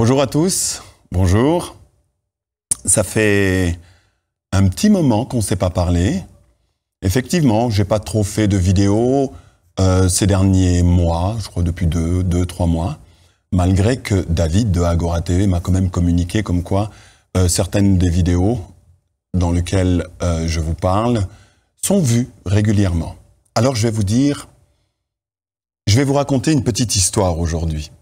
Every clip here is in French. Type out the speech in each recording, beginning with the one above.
Bonjour à tous, bonjour. Ça fait un petit moment qu'on ne s'est pas parlé. Effectivement, j'ai pas trop fait de vidéos ces derniers mois, je crois depuis 2-3 mois, malgré que David de Agora TV m'a quand même communiqué comme quoi certaines des vidéos dans lesquelles je vous parle sont vues régulièrement. Alors je vais vous raconter une petite histoire aujourd'hui.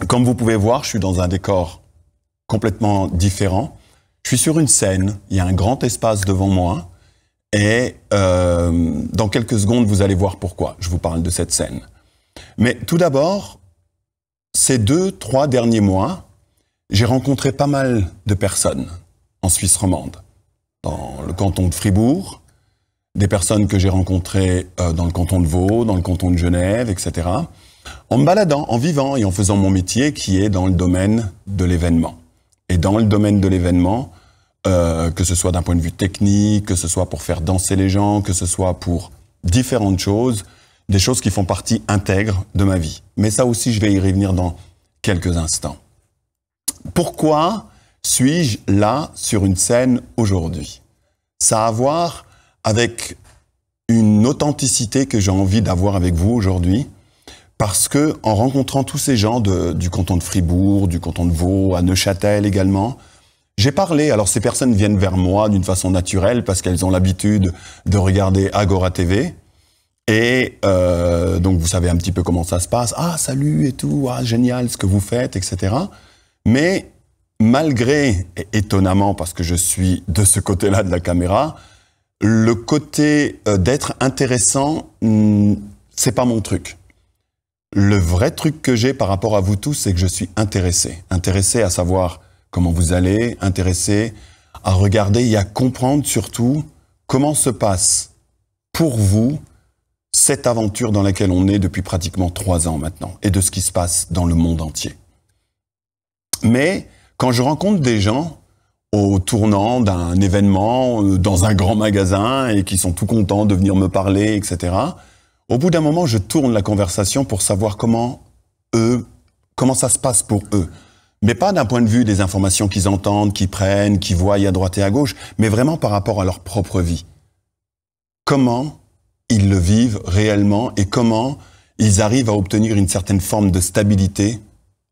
Comme vous pouvez voir, je suis dans un décor complètement différent. Je suis sur une scène, il y a un grand espace devant moi et dans quelques secondes, vous allez voir pourquoi je vous parle de cette scène. Mais tout d'abord, ces 2-3 derniers mois, j'ai rencontré pas mal de personnes en Suisse romande, dans le canton de Fribourg, des personnes que j'ai rencontrées dans le canton de Vaud, dans le canton de Genève, etc., en me baladant, en vivant et en faisant mon métier qui est dans le domaine de l'événement. Et dans le domaine de l'événement, que ce soit d'un point de vue technique, que ce soit pour faire danser les gens, que ce soit pour différentes choses, des choses qui font partie intègre de ma vie. Mais ça aussi, je vais y revenir dans quelques instants. Pourquoi suis-je là sur une scène aujourd'hui? Ça a à voir avec une authenticité que j'ai envie d'avoir avec vous aujourd'hui. Parce que, en rencontrant tous ces gens du canton de Fribourg, du canton de Vaud, à Neuchâtel également, j'ai parlé. Alors ces personnes viennent vers moi d'une façon naturelle parce qu'elles ont l'habitude de regarder Agora TV. Et donc vous savez un petit peu comment ça se passe. Ah, salut et tout, ah, génial ce que vous faites, etc. Mais malgré, et étonnamment parce que je suis de ce côté-là de la caméra, le côté d'être intéressant, c'est pas mon truc. Le vrai truc que j'ai par rapport à vous tous, c'est que je suis intéressé. Intéressé à savoir comment vous allez, intéressé à regarder et à comprendre surtout comment se passe pour vous cette aventure dans laquelle on est depuis pratiquement 3 ans maintenant et de ce qui se passe dans le monde entier. Mais quand je rencontre des gens au tournant d'un événement, dans un grand magasin et qui sont tout contents de venir me parler, etc., au bout d'un moment, je tourne la conversation pour savoir comment ça se passe pour eux. Mais pas d'un point de vue des informations qu'ils entendent, qu'ils prennent, qu'ils voient à droite et à gauche, mais vraiment par rapport à leur propre vie. Comment ils le vivent réellement et comment ils arrivent à obtenir une certaine forme de stabilité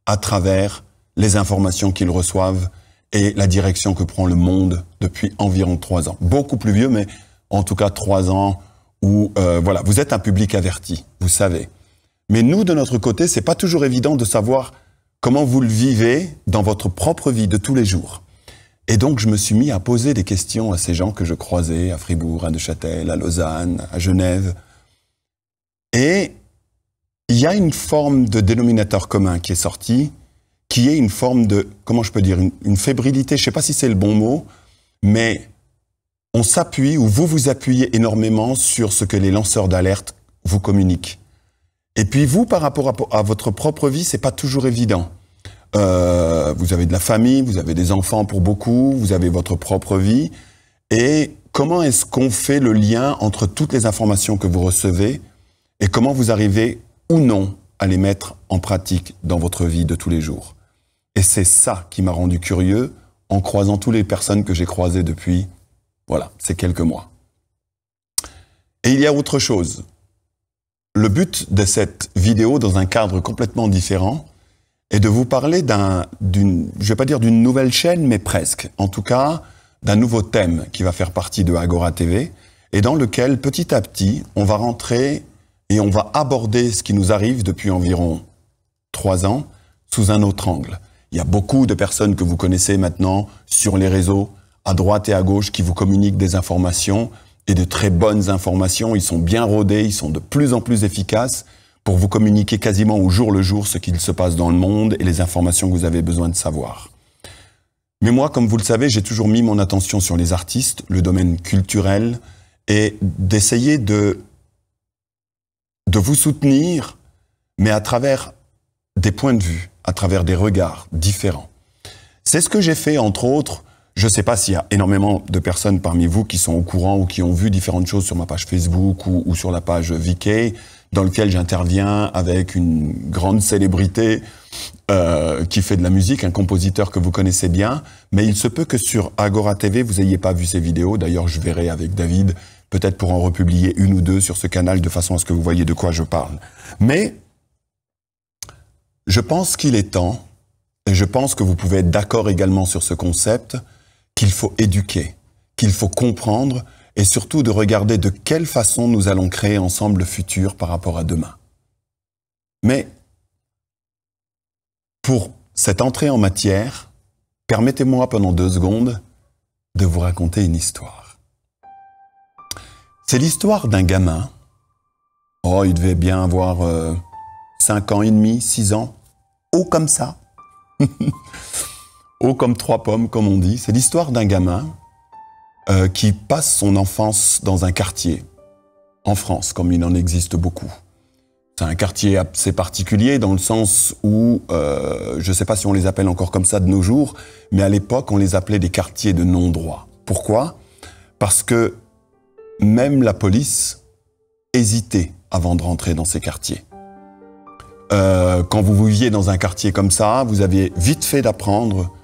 à travers les informations qu'ils reçoivent et la direction que prend le monde depuis environ 3 ans. Beaucoup plus vieux, mais en tout cas 3 ans où, voilà, vous êtes un public averti, vous savez. Mais nous, de notre côté, c'est pas toujours évident de savoir comment vous le vivez dans votre propre vie de tous les jours. Et donc, je me suis mis à poser des questions à ces gens que je croisais à Fribourg, à Neuchâtel, à Lausanne, à Genève. Et il y a une forme de dénominateur commun qui est sorti, qui est une forme de, comment je peux dire, une fébrilité, je sais pas si c'est le bon mot, mais on s'appuie, ou vous vous appuyez énormément sur ce que les lanceurs d'alerte vous communiquent. Et puis vous, par rapport à votre propre vie, c'est pas toujours évident. Vous avez de la famille, vous avez des enfants pour beaucoup, vous avez votre propre vie. Et comment est-ce qu'on fait le lien entre toutes les informations que vous recevez et comment vous arrivez ou non à les mettre en pratique dans votre vie de tous les jours? Et c'est ça qui m'a rendu curieux en croisant toutes les personnes que j'ai croisées depuis, voilà, ces quelques mois. Et il y a autre chose. Le but de cette vidéo, dans un cadre complètement différent, est de vous parler je vais pas dire d'une nouvelle chaîne, mais presque. En tout cas, d'un nouveau thème qui va faire partie de Agora TV et dans lequel, petit à petit, on va rentrer et on va aborder ce qui nous arrive depuis environ 3 ans sous un autre angle. Il y a beaucoup de personnes que vous connaissez maintenant sur les réseaux, à droite et à gauche, qui vous communiquent des informations et de très bonnes informations. Ils sont bien rodés, ils sont de plus en plus efficaces pour vous communiquer quasiment au jour le jour ce qu'il se passe dans le monde et les informations que vous avez besoin de savoir. Mais moi, comme vous le savez, j'ai toujours mis mon attention sur les artistes, le domaine culturel, et d'essayer de vous soutenir, mais à travers des points de vue, à travers des regards différents. C'est ce que j'ai fait, entre autres. je ne sais pas s'il y a énormément de personnes parmi vous qui sont au courant ou qui ont vu différentes choses sur ma page Facebook ou sur la page VK, dans lequel j'interviens avec une grande célébrité qui fait de la musique, un compositeur que vous connaissez bien. Mais il se peut que sur Agora TV, vous n'ayez pas vu ces vidéos. D'ailleurs, je verrai avec David, peut-être pour en republier une ou deux sur ce canal, de façon à ce que vous voyez de quoi je parle. Mais je pense qu'il est temps, et je pense que vous pouvez être d'accord également sur ce concept, qu'il faut éduquer, qu'il faut comprendre, et surtout de regarder de quelle façon nous allons créer ensemble le futur par rapport à demain. Mais pour cette entrée en matière, permettez-moi pendant 2 secondes de vous raconter une histoire. C'est l'histoire d'un gamin. Oh, il devait bien avoir 5 ans et demi, 6 ans, haut comme ça. Haut comme 3 pommes, comme on dit. C'est l'histoire d'un gamin qui passe son enfance dans un quartier, en France, comme il en existe beaucoup. C'est un quartier assez particulier dans le sens où, je ne sais pas si on les appelle encore comme ça de nos jours, mais à l'époque, on les appelait des quartiers de non-droit. Pourquoi? Parce que même la police hésitait avant de rentrer dans ces quartiers. Quand vous viviez dans un quartier comme ça, vous aviez vite fait d'apprendre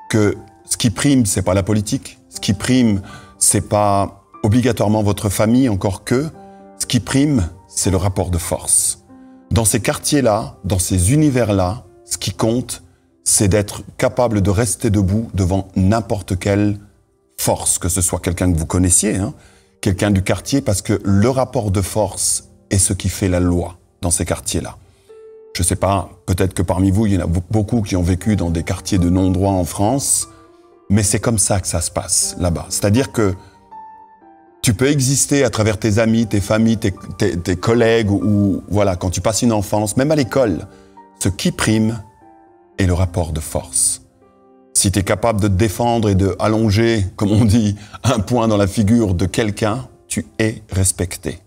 que ce qui prime, c'est pas la politique. Ce qui prime, c'est pas obligatoirement votre famille, encore que. Ce qui prime, c'est le rapport de force. Dans ces quartiers-là, dans ces univers-là, ce qui compte, c'est d'être capable de rester debout devant n'importe quelle force, que ce soit quelqu'un que vous connaissiez, hein, quelqu'un du quartier, parce que le rapport de force est ce qui fait la loi dans ces quartiers-là. Je ne sais pas, peut-être que parmi vous, il y en a beaucoup qui ont vécu dans des quartiers de non-droit en France, mais c'est comme ça que ça se passe là-bas. C'est-à-dire que tu peux exister à travers tes amis, tes familles, tes collègues, ou voilà, quand tu passes une enfance, même à l'école, ce qui prime est le rapport de force. Si tu es capable de te défendre et de allonger, comme on dit, un poing dans la figure de quelqu'un, tu es respecté.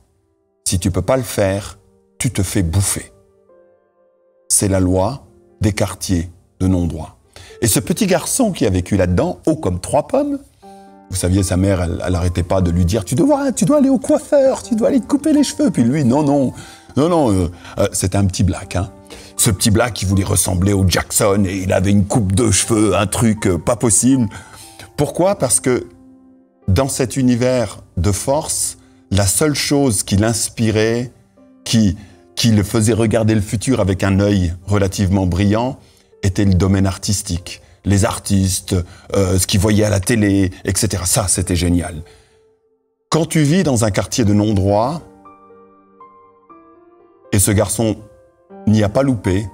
Si tu ne peux pas le faire, tu te fais bouffer. C'est la loi des quartiers de non-droit. Et ce petit garçon qui a vécu là-dedans, haut comme 3 pommes, vous saviez, sa mère, elle n'arrêtait pas de lui dire « tu dois aller au coiffeur, tu dois aller te couper les cheveux ». Puis lui, non, c'était un petit black. Hein. Ce petit black qui voulait ressembler au Jackson et il avait une coupe de cheveux, un truc pas possible. Pourquoi? Parce que dans cet univers de force, la seule chose qui l'inspirait, qui le faisait regarder le futur avec un œil relativement brillant, était le domaine artistique. Les artistes, ce qu'ils voyaient à la télé, etc. Ça, c'était génial. Quand tu vis dans un quartier de non-droit, et ce garçon n'y a pas loupé,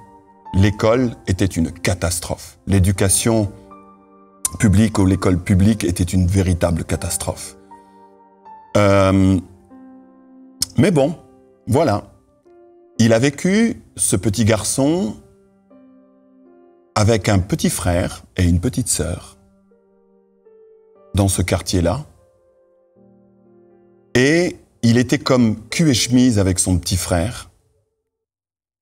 l'école était une catastrophe. L'éducation publique ou l'école publique était une véritable catastrophe. Mais bon, voilà. Il a vécu, ce petit garçon, avec un petit frère et une petite sœur dans ce quartier-là. Et il était comme cul et chemise avec son petit frère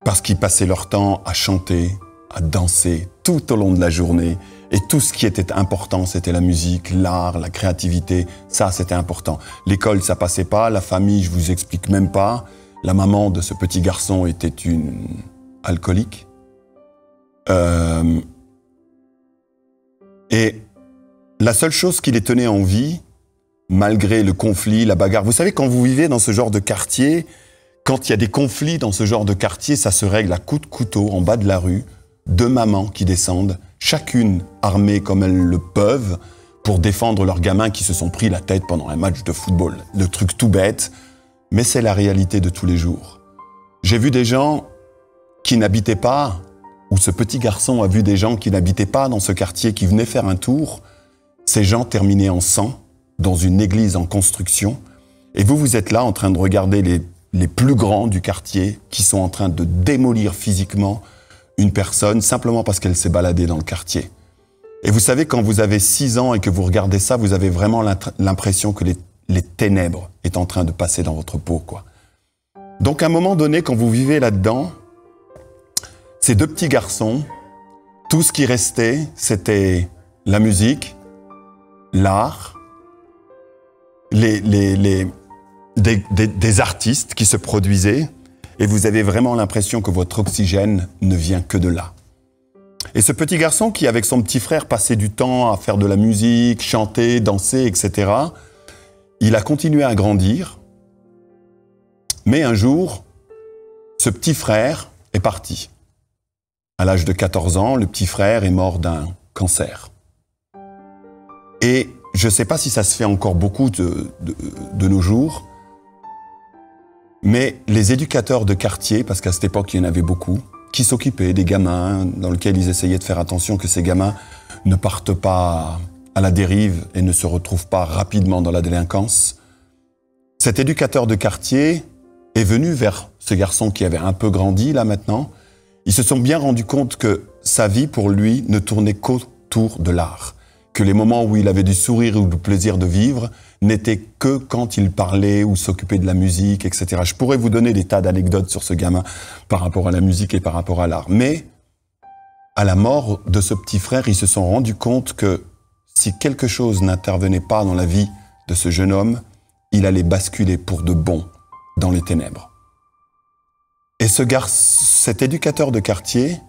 parce qu'ils passaient leur temps à chanter, à danser tout au long de la journée. Et tout ce qui était important, c'était la musique, l'art, la créativité. Ça, c'était important. L'école, ça passait pas. La famille, je vous explique même pas. La maman de ce petit garçon était une alcoolique. Et la seule chose qui les tenait en vie, malgré le conflit, la bagarre, vous savez, quand vous vivez dans ce genre de quartier, quand il y a des conflits dans ce genre de quartier, ça se règle à coups de couteau en bas de la rue, 2 mamans qui descendent, chacune armée comme elles le peuvent, pour défendre leurs gamins qui se sont pris la tête pendant un match de football. Le truc tout bête, mais c'est la réalité de tous les jours. J'ai vu des gens qui n'habitaient pas, où ce petit garçon a vu des gens qui n'habitaient pas dans ce quartier, qui venaient faire un tour. Ces gens terminaient en sang, dans une église en construction. Et vous êtes là en train de regarder les plus grands du quartier qui sont en train de démolir physiquement une personne simplement parce qu'elle s'est baladée dans le quartier. Et vous savez, quand vous avez 6 ans et que vous regardez ça, vous avez vraiment l'impression que les ténèbres est en train de passer dans votre peau, quoi. Donc à un moment donné, quand vous vivez là-dedans, ces 2 petits garçons, tout ce qui restait, c'était la musique, l'art, des artistes qui se produisaient, et vous avez vraiment l'impression que votre oxygène ne vient que de là. Et ce petit garçon qui, avec son petit frère, passait du temps à faire de la musique, chanter, danser, etc., il a continué à grandir, mais un jour, ce petit frère est parti. À l'âge de 14 ans, le petit frère est mort d'un cancer. Et je ne sais pas si ça se fait encore beaucoup de nos jours, mais les éducateurs de quartier, parce qu'à cette époque, il y en avait beaucoup, qui s'occupaient des gamins, dans lesquels ils essayaient de faire attention que ces gamins ne partent pas à la dérive et ne se retrouvent pas rapidement dans la délinquance. Cet éducateur de quartier est venu vers ce garçon qui avait un peu grandi là maintenant. Ils se sont bien rendus compte que sa vie pour lui ne tournait qu'autour de l'art, que les moments où il avait du sourire ou du plaisir de vivre n'étaient que quand il parlait ou s'occupait de la musique, etc. Je pourrais vous donner des tas d'anecdotes sur ce gamin par rapport à la musique et par rapport à l'art. Mais à la mort de ce petit frère, ils se sont rendus compte que si quelque chose n'intervenait pas dans la vie de ce jeune homme, il allait basculer pour de bon dans les ténèbres. Et cet éducateur de quartier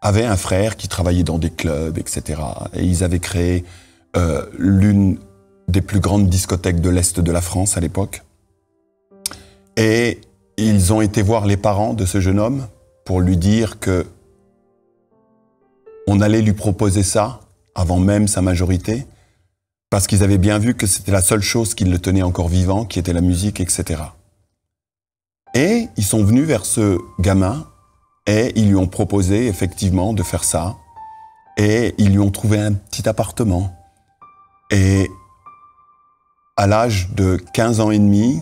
avait un frère qui travaillait dans des clubs, etc. Et ils avaient créé l'une des plus grandes discothèques de l'Est de la France à l'époque. Et ils ont été voir les parents de ce jeune homme pour lui dire que on allait lui proposer ça avant même sa majorité, parce qu'ils avaient bien vu que c'était la seule chose qui le tenait encore vivant, qui était la musique, etc. Et ils sont venus vers ce gamin et ils lui ont proposé effectivement de faire ça. Et ils lui ont trouvé un petit appartement. Et à l'âge de 15 ans et demi,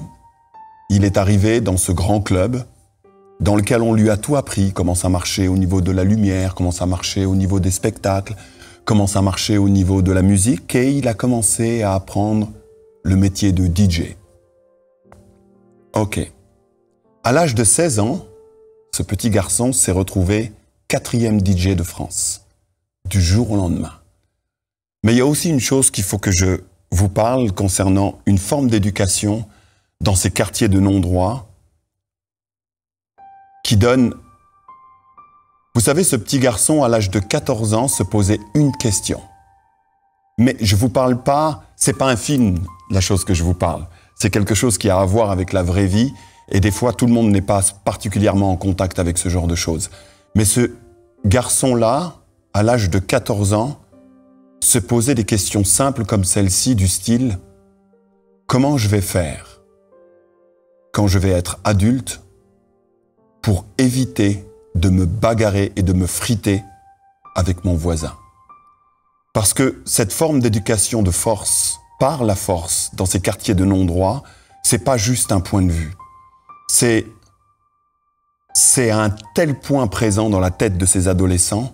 il est arrivé dans ce grand club dans lequel on lui a tout appris, comment ça marchait au niveau de la lumière, comment ça marchait au niveau des spectacles, comment ça marchait au niveau de la musique, et il a commencé à apprendre le métier de DJ. Ok. À l'âge de 16 ans, ce petit garçon s'est retrouvé 4e DJ de France, du jour au lendemain. Mais il y a aussi une chose qu'il faut que je vous parle concernant une forme d'éducation dans ces quartiers de non-droit qui donne... Vous savez, ce petit garçon, à l'âge de 14 ans, se posait une question. Mais je ne vous parle pas, c'est pas un film, la chose que je vous parle. C'est quelque chose qui a à voir avec la vraie vie, et des fois, tout le monde n'est pas particulièrement en contact avec ce genre de choses. Mais ce garçon-là, à l'âge de 14 ans, se posait des questions simples comme celle-ci, du style « Comment je vais faire quand je vais être adulte pour éviter de me bagarrer et de me friter avec mon voisin ?» Parce que cette forme d'éducation de force, par la force, dans ces quartiers de non-droit, c'est pas juste un point de vue. C'est à un tel point présent dans la tête de ces adolescents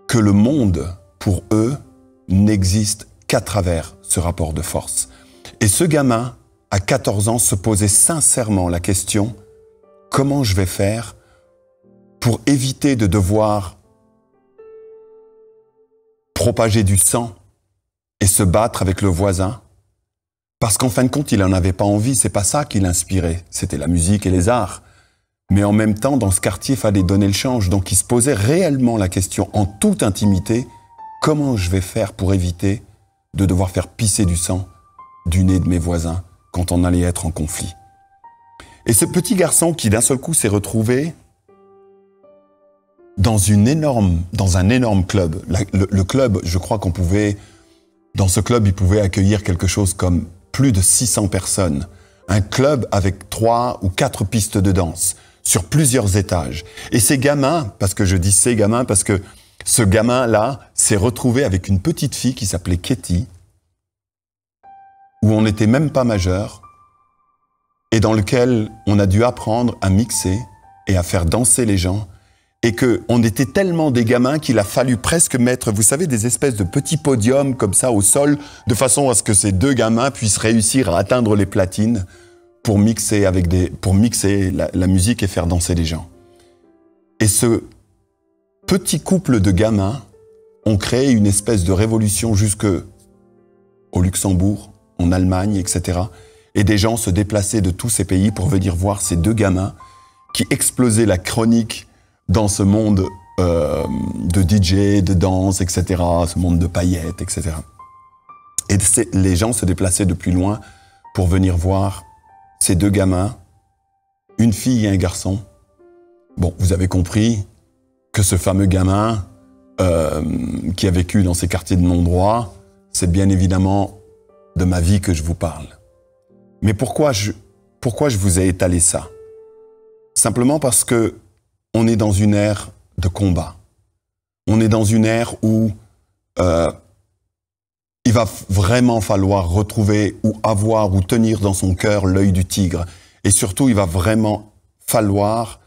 que le monde, pour eux, n'existe qu'à travers ce rapport de force. Et ce gamin, à 14 ans, se posait sincèrement la question « Comment je vais faire pour éviter de devoir propager du sang et se battre avec le voisin ?» Parce qu'en fin de compte, il n'en avait pas envie, c'est pas ça qui l'inspirait, c'était la musique et les arts. Mais en même temps, dans ce quartier, il fallait donner le change. Donc il se posait réellement la question, en toute intimité, comment je vais faire pour éviter de devoir faire pisser du sang du nez de mes voisins quand on allait être en conflit. Et ce petit garçon qui d'un seul coup s'est retrouvé dans un énorme club. Le club, je crois qu'on pouvait, dans ce club, il pouvait accueillir quelque chose comme plus de 600 personnes. Un club avec 3 ou 4 pistes de danse sur plusieurs étages. Et ces gamins, parce que je dis ces gamins, parce que ce gamin-là s'est retrouvé avec une petite fille qui s'appelait Katie, où on n'était même pas majeur, et dans lequel on a dû apprendre à mixer et à faire danser les gens, et qu'on était tellement des gamins qu'il a fallu presque mettre, vous savez, des espèces de petits podiums comme ça au sol, de façon à ce que ces deux gamins puissent réussir à atteindre les platines pour mixer, la musique et faire danser les gens. Et ce petit couple de gamins ont créé une espèce de révolution jusque au Luxembourg, en Allemagne, etc. Et des gens se déplaçaient de tous ces pays pour venir voir ces deux gamins qui explosaient la chronique dans ce monde de DJ, de danse, etc., ce monde de paillettes, etc. Et les gens se déplaçaient depuis loin pour venir voir ces deux gamins, une fille et un garçon. Bon, vous avez compris que ce fameux gamin qui a vécu dans ces quartiers de non-droit, c'est bien évidemment de ma vie que je vous parle. Mais pourquoi je vous ai étalé ça? Simplement parce que on est dans une ère de combat. On est dans une ère où il va vraiment falloir retrouver ou avoir ou tenir dans son cœur l'œil du tigre. Et surtout, il va vraiment falloir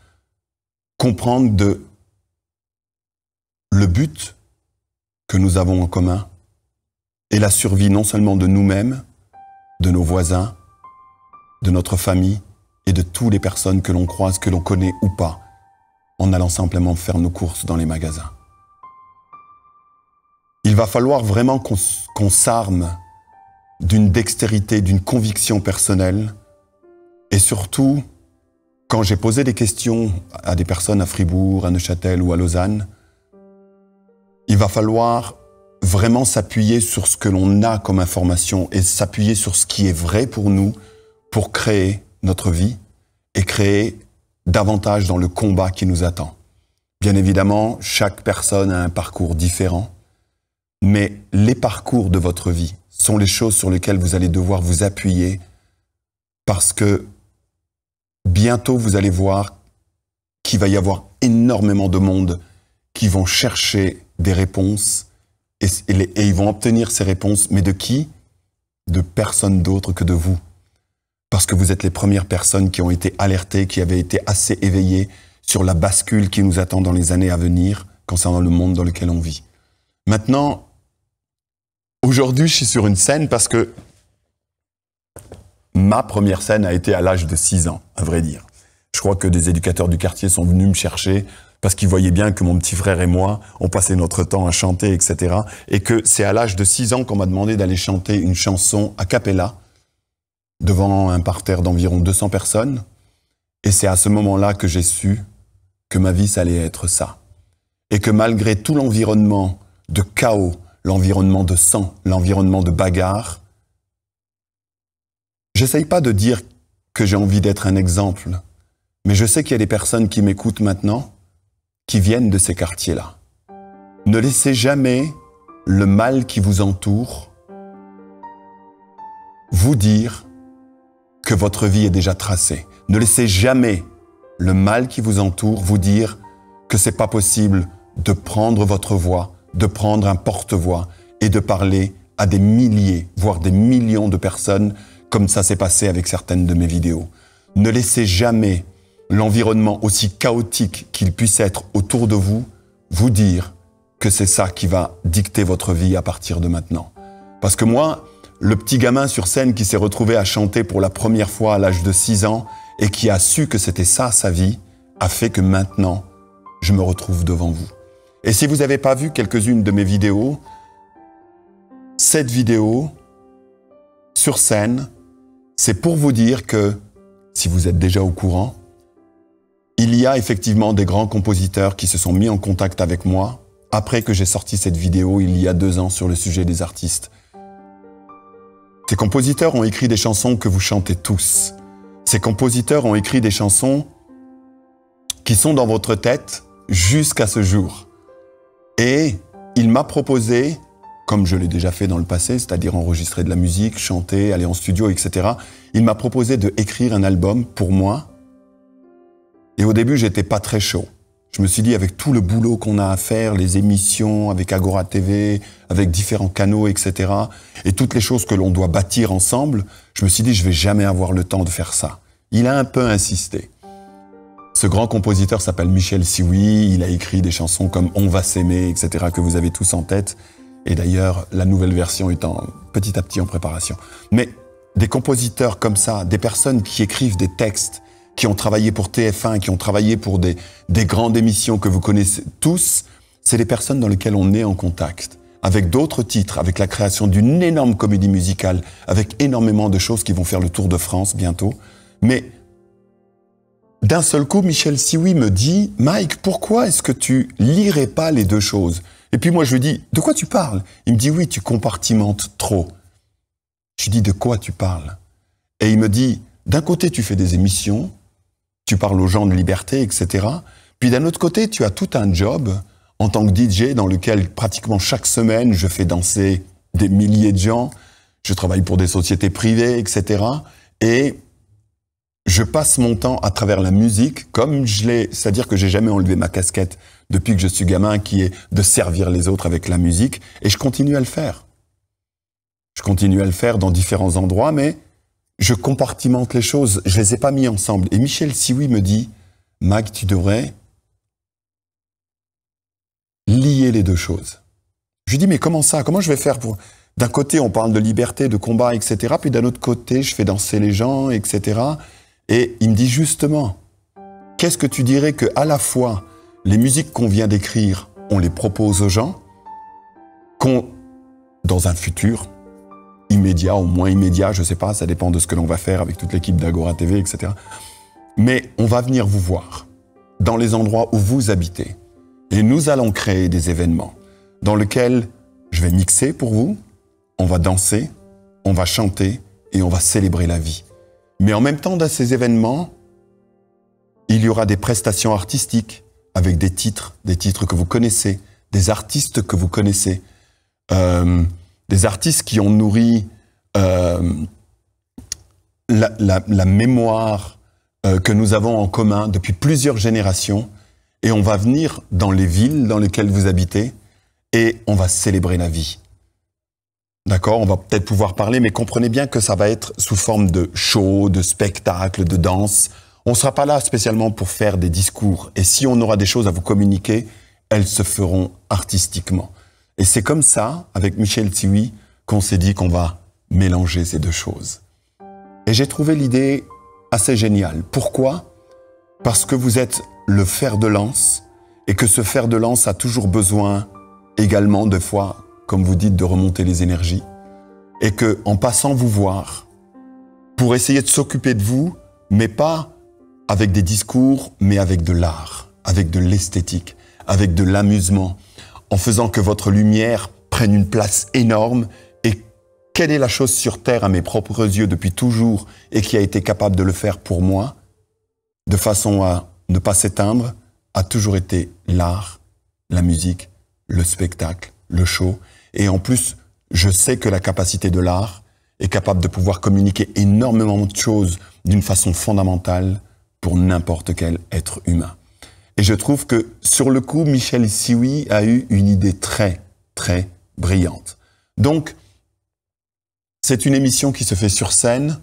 comprendre le but que nous avons en commun et la survie non seulement de nous-mêmes, de nos voisins, de notre famille et de toutes les personnes que l'on croise, que l'on connaît ou pas, en allant simplement faire nos courses dans les magasins. Il va falloir vraiment qu'on s'arme d'une dextérité, d'une conviction personnelle. Et surtout, quand j'ai posé des questions à des personnes à Fribourg, à Neuchâtel ou à Lausanne, il va falloir vraiment s'appuyer sur ce que l'on a comme information et s'appuyer sur ce qui est vrai pour nous pour créer notre vie et créer davantage dans le combat qui nous attend. Bien évidemment, chaque personne a un parcours différent, mais les parcours de votre vie sont les choses sur lesquelles vous allez devoir vous appuyer parce que bientôt vous allez voir qu'il va y avoir énormément de monde qui vont chercher des réponses et ils vont obtenir ces réponses, mais de qui? De personne d'autre que de vous. Parce que vous êtes les premières personnes qui ont été alertées, qui avaient été assez éveillées sur la bascule qui nous attend dans les années à venir concernant le monde dans lequel on vit. Maintenant, aujourd'hui, je suis sur une scène parce que ma première scène a été à l'âge de 6 ans, à vrai dire. Je crois que des éducateurs du quartier sont venus me chercher parce qu'ils voyaient bien que mon petit frère et moi, on passait notre temps à chanter, etc. Et que c'est à l'âge de 6 ans qu'on m'a demandé d'aller chanter une chanson a cappella devant un parterre d'environ 200 personnes. Et c'est à ce moment-là que j'ai su que ma vie, ça allait être ça. Et que malgré tout l'environnement de chaos, l'environnement de sang, l'environnement de bagarre, j'essaye pas de dire que j'ai envie d'être un exemple, mais je sais qu'il y a des personnes qui m'écoutent maintenant, qui viennent de ces quartiers-là. Ne laissez jamais le mal qui vous entoure vous dire que votre vie est déjà tracée. Ne laissez jamais le mal qui vous entoure vous dire que c'est pas possible de prendre votre voix, de prendre un porte-voix et de parler à des milliers, voire des millions de personnes, comme ça s'est passé avec certaines de mes vidéos. Ne laissez jamais l'environnement aussi chaotique qu'il puisse être autour de vous, vous dire que c'est ça qui va dicter votre vie à partir de maintenant. Parce que moi, le petit gamin sur scène qui s'est retrouvé à chanter pour la première fois à l'âge de 6 ans et qui a su que c'était ça sa vie, a fait que maintenant, je me retrouve devant vous. Et si vous n'avez pas vu quelques-unes de mes vidéos, cette vidéo, sur scène, c'est pour vous dire que, si vous êtes déjà au courant, il y a effectivement des grands compositeurs qui se sont mis en contact avec moi après que j'ai sorti cette vidéo il y a 2 ans sur le sujet des artistes. Ces compositeurs ont écrit des chansons que vous chantez tous. Ces compositeurs ont écrit des chansons qui sont dans votre tête jusqu'à ce jour. Et il m'a proposé, comme je l'ai déjà fait dans le passé, c'est-à-dire enregistrer de la musique, chanter, aller en studio, etc. Il m'a proposé d'écrire un album pour moi. Et au début, j'étais pas très chaud. Je me suis dit, avec tout le boulot qu'on a à faire, les émissions, avec Agora TV, avec différents canaux, etc., et toutes les choses que l'on doit bâtir ensemble, je me suis dit, je vais jamais avoir le temps de faire ça. Il a un peu insisté. Ce grand compositeur s'appelle Michel Sioui, il a écrit des chansons comme On va s'aimer, etc., que vous avez tous en tête. Et d'ailleurs, la nouvelle version est petit à petit en préparation. Mais des compositeurs comme ça, des personnes qui écrivent des textes, qui ont travaillé pour TF1, qui ont travaillé pour des grandes émissions que vous connaissez tous, c'est des personnes dans lesquelles on est en contact. avec d'autres titres, avec la création d'une énorme comédie musicale, avec énormément de choses qui vont faire le tour de France bientôt. Mais d'un seul coup, Michel Sioui me dit « Mike, pourquoi est-ce que tu lirais pas les deux choses ?» Et puis moi, je lui dis « De quoi tu parles ?» Il me dit « Oui, tu compartimentes trop. » Je lui dis « De quoi tu parles ?» Et il me dit « D'un côté, tu fais des émissions, tu parles aux gens de liberté, etc. Puis d'un autre côté, tu as tout un job en tant que DJ dans lequel pratiquement chaque semaine, je fais danser des milliers de gens. Je travaille pour des sociétés privées, etc. Et je passe mon temps à travers la musique, comme je l'ai, c'est-à-dire que j'ai jamais enlevé ma casquette depuis que je suis gamin, qui est de servir les autres avec la musique, et je continue à le faire. Je continue à le faire dans différents endroits, mais je compartimente les choses, je les ai pas mis ensemble. Et Michel Sioui me dit, Mag, tu devrais lier les deux choses. Je lui dis, mais comment ça? Comment je vais faire pour... D'un côté, on parle de liberté, de combat, etc. Puis d'un autre côté, je fais danser les gens, etc. Et il me dit justement, qu'est-ce que tu dirais que à la fois les musiques qu'on vient d'écrire, on les propose aux gens, qu'on, dans un futur immédiat ou moins immédiat, je sais pas, ça dépend de ce que l'on va faire avec toute l'équipe d'Agora TV, etc. Mais on va venir vous voir dans les endroits où vous habitez. Et nous allons créer des événements dans lesquels je vais mixer pour vous, on va danser, on va chanter et on va célébrer la vie. Mais en même temps, dans ces événements, il y aura des prestations artistiques avec des titres que vous connaissez, des artistes que vous connaissez, des artistes qui ont nourri la mémoire que nous avons en commun depuis plusieurs générations. Et on va venir dans les villes dans lesquelles vous habitez et on va célébrer la vie. D'accord, on va peut-être pouvoir parler, mais comprenez bien que ça va être sous forme de show, de spectacle, de danse. On ne sera pas là spécialement pour faire des discours. Et si on aura des choses à vous communiquer, elles se feront artistiquement. Et c'est comme ça, avec Michel Sioui, qu'on s'est dit qu'on va mélanger ces deux choses. Et j'ai trouvé l'idée assez géniale. Pourquoi? Parce que vous êtes le fer de lance, et que ce fer de lance a toujours besoin également, de fois, comme vous dites, de remonter les énergies, et que en passant vous voir, pour essayer de s'occuper de vous, mais pas avec des discours, mais avec de l'art, avec de l'esthétique, avec de l'amusement, en faisant que votre lumière prenne une place énorme. Et quelle est la chose sur Terre à mes propres yeux depuis toujours, et qui a été capable de le faire pour moi, de façon à ne pas s'éteindre, a toujours été l'art, la musique, le spectacle, le show. Et en plus, je sais que la capacité de l'art est capable de pouvoir communiquer énormément de choses d'une façon fondamentale pour n'importe quel être humain. Et je trouve que, sur le coup, Michel Sioui a eu une idée très, très brillante. Donc, c'est une émission qui se fait sur scène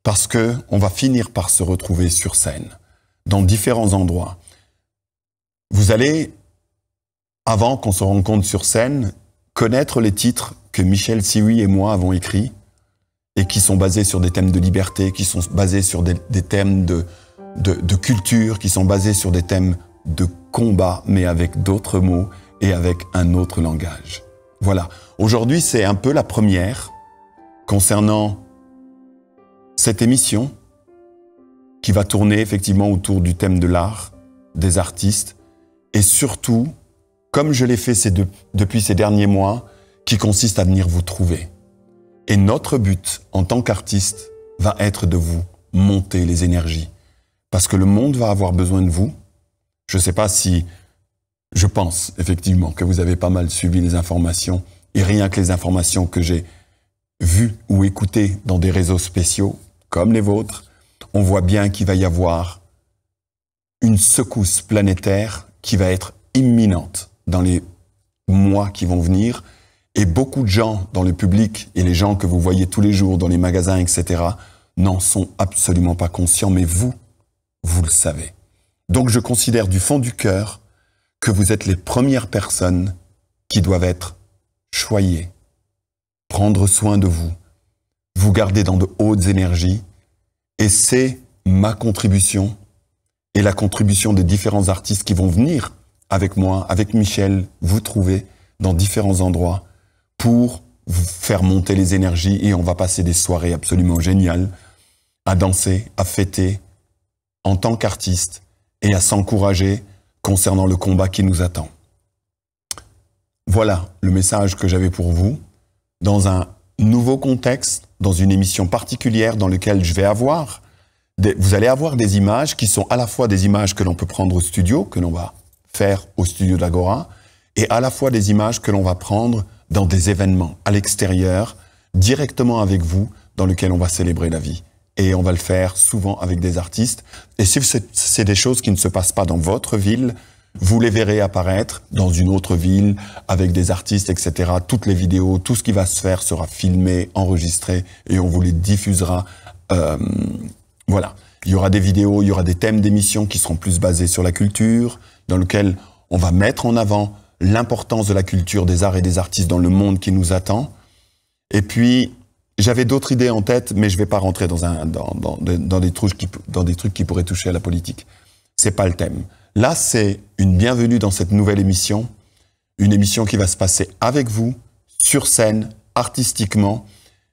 parce que on va finir par se retrouver sur scène, dans différents endroits. Vous allez, avant qu'on se rencontre sur scène, connaître les titres que Michel Sioui et moi avons écrits et qui sont basés sur des thèmes de liberté, qui sont basés sur des thèmes de culture, qui sont basés sur des thèmes de combat, mais avec d'autres mots et avec un autre langage. Voilà. Aujourd'hui, c'est un peu la première concernant cette émission qui va tourner effectivement autour du thème de l'art, des artistes, et surtout, comme je l'ai fait depuis ces derniers mois, qui consiste à venir vous trouver. Et notre but, en tant qu'artiste, va être de vous monter les énergies. Parce que le monde va avoir besoin de vous. Je ne sais pas si... Je pense, effectivement, que vous avez pas mal suivi les informations. Et rien que les informations que j'ai vues ou écoutées dans des réseaux spéciaux, comme les vôtres, on voit bien qu'il va y avoir une secousse planétaire qui va être imminente dans les mois qui vont venir. Et beaucoup de gens dans le public et les gens que vous voyez tous les jours dans les magasins, etc., n'en sont absolument pas conscients, mais vous le savez. Donc je considère du fond du cœur que vous êtes les premières personnes qui doivent être choyées, prendre soin de vous, vous garder dans de hautes énergies, et c'est ma contribution et la contribution des différents artistes qui vont venir avec moi, avec Michel, vous trouver dans différents endroits pour vous faire monter les énergies et on va passer des soirées absolument géniales à danser, à fêter en tant qu'artiste et à s'encourager concernant le combat qui nous attend. Voilà le message que j'avais pour vous dans un nouveau contexte, dans une émission particulière dans laquelle je vais avoir vous allez avoir des images qui sont à la fois des images que l'on peut prendre au studio, que l'on va faire au studio d'Agora, et à la fois des images que l'on va prendre dans des événements à l'extérieur, directement avec vous, dans lesquels on va célébrer la vie. Et on va le faire souvent avec des artistes. Et si c'est des choses qui ne se passent pas dans votre ville, vous les verrez apparaître dans une autre ville, avec des artistes, etc. Toutes les vidéos, tout ce qui va se faire sera filmé, enregistré, et on vous les diffusera. Voilà. Il y aura des vidéos, il y aura des thèmes d'émissions qui seront plus basés sur la culture, dans lesquels on va mettre en avant l'importance de la culture, des arts et des artistes dans le monde qui nous attend. Et puis, j'avais d'autres idées en tête, mais je ne vais pas rentrer dans des trucs qui pourraient toucher à la politique. C'est pas le thème. Là, c'est une bienvenue dans cette nouvelle émission, une émission qui va se passer avec vous, sur scène, artistiquement.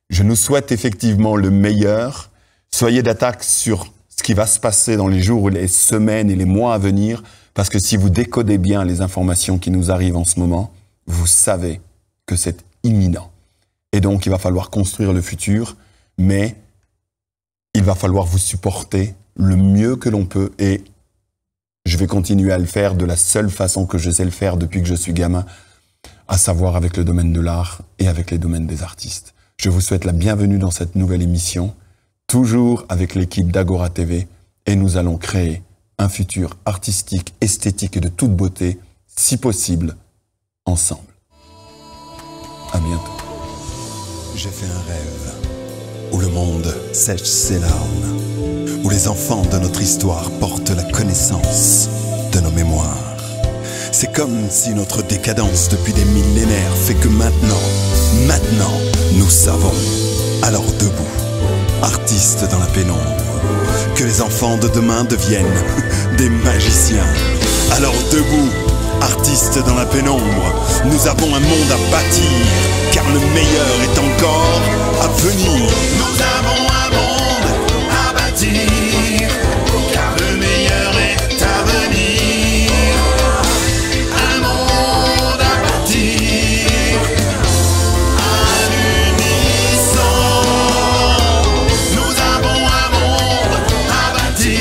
Je nous souhaite effectivement le meilleur. Soyez d'attaque sur ce qui va se passer dans les jours, les semaines et les mois à venir, parce que si vous décodez bien les informations qui nous arrivent en ce moment, vous savez que c'est imminent. Et donc, il va falloir construire le futur, mais il va falloir vous supporter le mieux que l'on peut. Et je vais continuer à le faire de la seule façon que je sais le faire depuis que je suis gamin, à savoir avec le domaine de l'art et avec les domaines des artistes. Je vous souhaite la bienvenue dans cette nouvelle émission, toujours avec l'équipe d'Agora TV, et nous allons créer un futur artistique, esthétique et de toute beauté, si possible, ensemble. À bientôt. J'ai fait un rêve où le monde sèche ses larmes, où les enfants de notre histoire portent la connaissance de nos mémoires. C'est comme si notre décadence depuis des millénaires fait que maintenant, nous savons. Alors debout, artistes dans la pénombre, que les enfants de demain deviennent des magiciens. Alors debout, artistes dans la pénombre, nous avons un monde à bâtir, car le meilleur est encore à venir. Nous avons un monde à bâtir, car le meilleur est à venir. Un monde à bâtir, à l'unisson. Nous avons un monde à bâtir,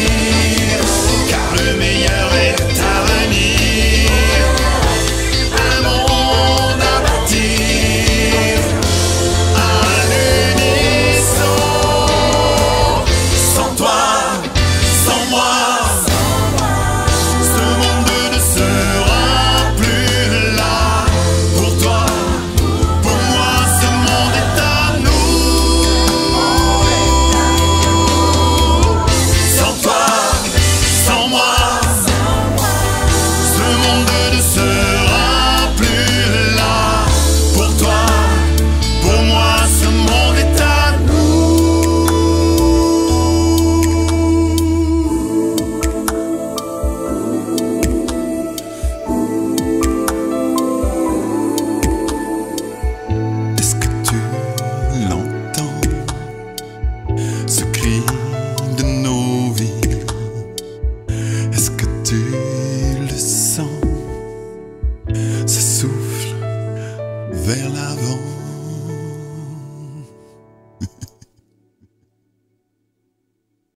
car le meilleur est à venir. Un monde à bâtir, à l'unisson. Sans toi, sans moi, ce monde ne sera plus là. Pour toi, pour moi, ce monde est à nous. Sans toi, sans moi, ce monde ne sera plus là. Pour toi, pour moi, ce monde est à nous. Est-ce que tu l'entends, ce cri de nos vies? Est-ce que tu le sens, ce souffle vers l'avant?